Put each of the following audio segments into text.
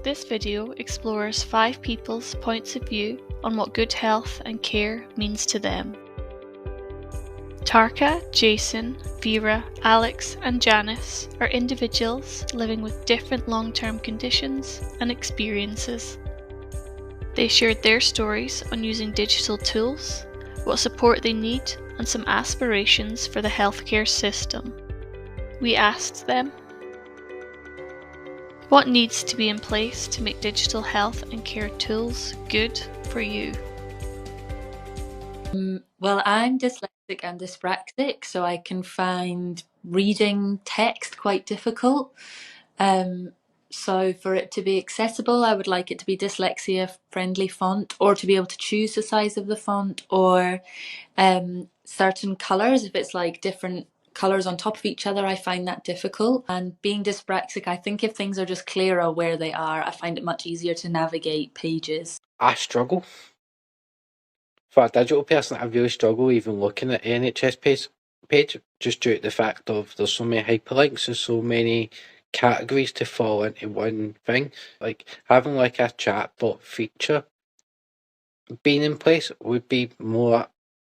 This video explores 5 people's points of view on what good health and care means to them. Tarka, Jason, Vera, Alex and Janice are individuals living with different long-term conditions and experiences. They shared their stories on using digital tools, what support they need and some aspirations for the healthcare system. We asked them, what needs to be in place to make digital health and care tools good for you? Well, I'm dyslexic and dyspraxic, so I can find reading text quite difficult. So for it to be accessible, I would like it to be dyslexia-friendly font, or to be able to choose the size of the font, or certain colours. If it's like different colours on top of each other, I find that difficult. And being dyspraxic, I think if things are just clearer where they are, I find it much easier to navigate pages. I struggle. For a digital person, I really struggle even looking at NHS page just due to the fact of there's so many hyperlinks and so many categories to fall into one thing. Like having like a chatbot feature being in place would be more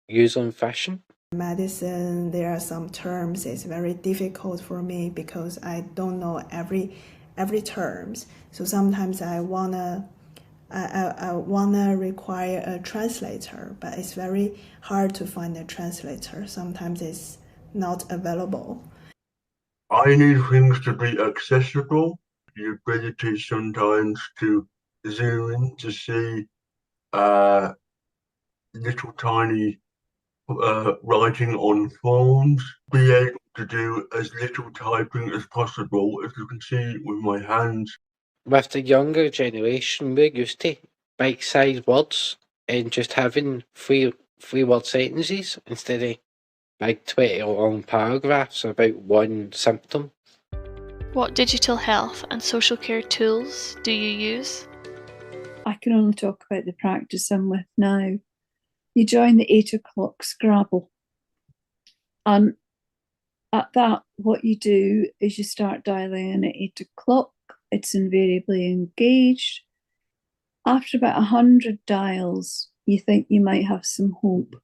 user efficient. Medicine, there are some terms it's very difficult for me because I don't know every terms. So sometimes I wanna require a translator, but it's very hard to find a translator. Sometimes it's not available. I need things to be accessible. The ability sometimes to zoom in to see little tiny writing on forms, be able to do as little typing as possible, as you can see with my hands. With the younger generation, we're used to bite-sized words and just having three word sentences instead of big 20 long paragraphs about one symptom. What digital health and social care tools do you use? I can only talk about the practice I'm with now. You join the 8 o'clock Scrabble, and at that what you do is you start dialing in at 8 o'clock. It's invariably engaged. After about 100 dials, you think you might have some hope.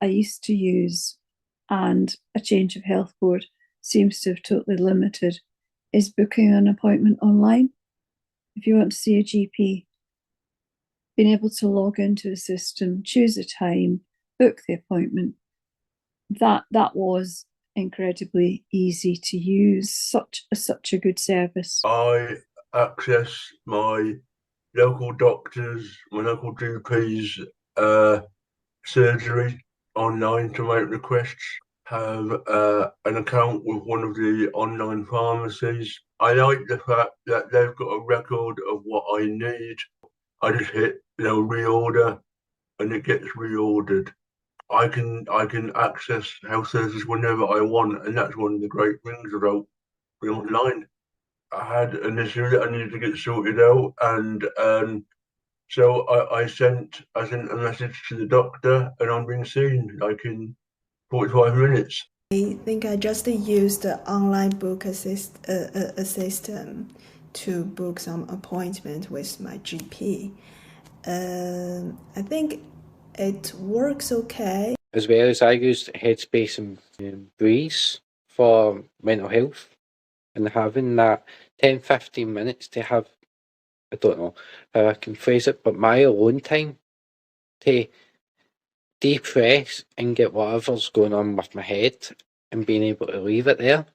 I used to use, and a change of health board seems to have totally limited, is booking an appointment online. If you want to see a GP, being able to log into a system, choose a time, book the appointment, that was incredibly easy to use. Such a good service. I access my local doctors, my local GP's surgery online to make requests. Have an account with one of the online pharmacies. I like the fact that they've got a record of what I need. I just hit reorder and it gets reordered. I can access health services whenever I want, and that's one of the great things about being online. I had an issue that I needed to get sorted out, and so I sent a message to the doctor, and I'm being seen like in 45 minutes. I think I just used the online book system to book some appointment with my GP. I think it works okay. As well as I used Headspace and Breeze for mental health, and having that 10-15 minutes to have, I don't know how I can phrase it, but my alone time to depress and get whatever's going on with my head and being able to leave it there.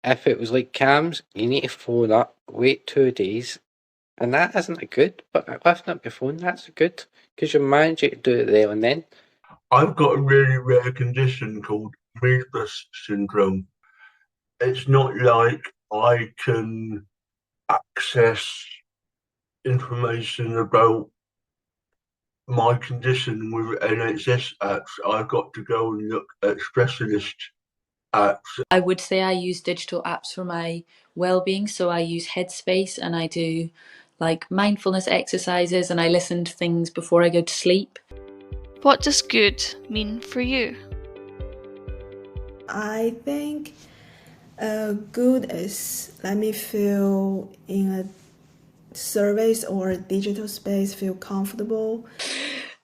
If it was like CAMS, you need to phone up, wait 2 days, and that isn't good, but lifting up your phone, that's good, because you're managing to do it there and then. I've got a really rare condition called Measley syndrome. It's not like I can access information about my condition with NHS apps. I've got to go and look at specialist apps. I would say I use digital apps for my wellbeing. So I use Headspace, and I do like mindfulness exercises, and I listen to things before I go to sleep. What does good mean for you? I think good is let me feel in a surveys or digital space feel comfortable?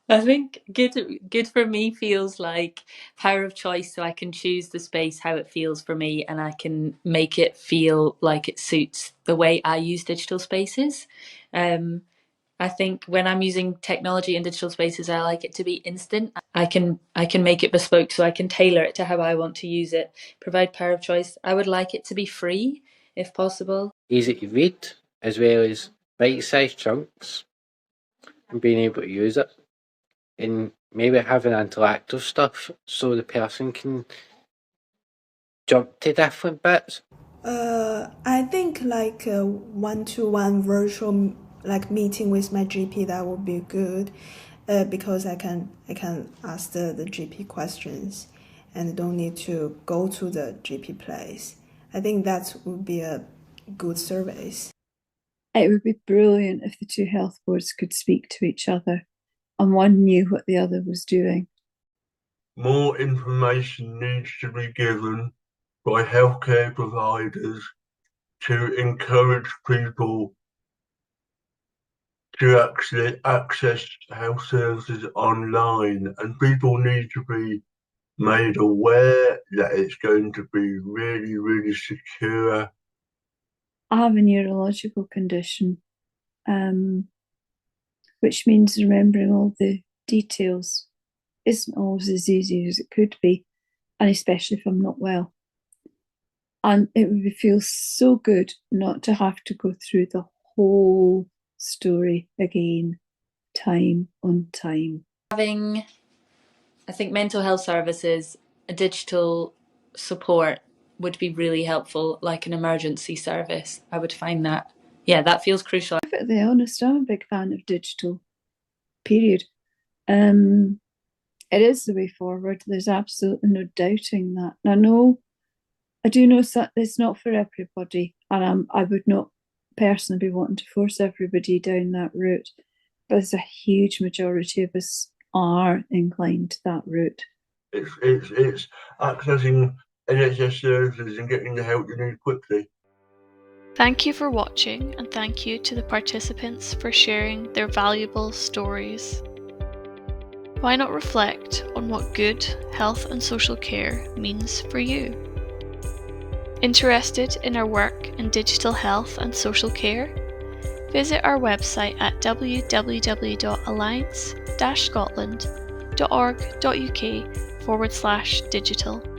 I think good for me feels like power of choice, so I can choose the space how it feels for me, and I can make it feel like it suits the way I use digital spaces. I think when I'm using technology in digital spaces, I like it to be instant. I can make it bespoke, so I can tailor it to how I want to use it. Provide power of choice. I would like it to be free, if possible. Easy to read, as well as bite-sized chunks, and being able to use it. And maybe having interactive stuff so the person can jump to different bits. I think like a one-to-one virtual like meeting with my GP, that would be good, because I can ask the GP questions and don't need to go to the GP place. I think that would be a good service. It would be brilliant if the two health boards could speak to each other and one knew what the other was doing. More information needs to be given by healthcare providers to encourage people to actually access health services online, and people need to be made aware that it's going to be really, really secure. I have a neurological condition, which means remembering all the details isn't always as easy as it could be, and especially if I'm not well. And it would feel so good not to have to go through the whole story again, time on time. Having, I think, mental health services, a digital support would be really helpful, like an emergency service. I would find that, that feels crucial. Perfectly honest, I'm a big fan of digital, period. It is the way forward. There's absolutely no doubting that. And I do know that it's not for everybody, and I would not personally be wanting to force everybody down that route, but there's a huge majority of us are inclined to that route. It's accessing NHS services and getting the help you need quickly. Thank you for watching, and thank you to the participants for sharing their valuable stories. Why not reflect on what good health and social care means for you? Interested in our work in digital health and social care? Visit our website at www.alliance-scotland.org.uk/digital.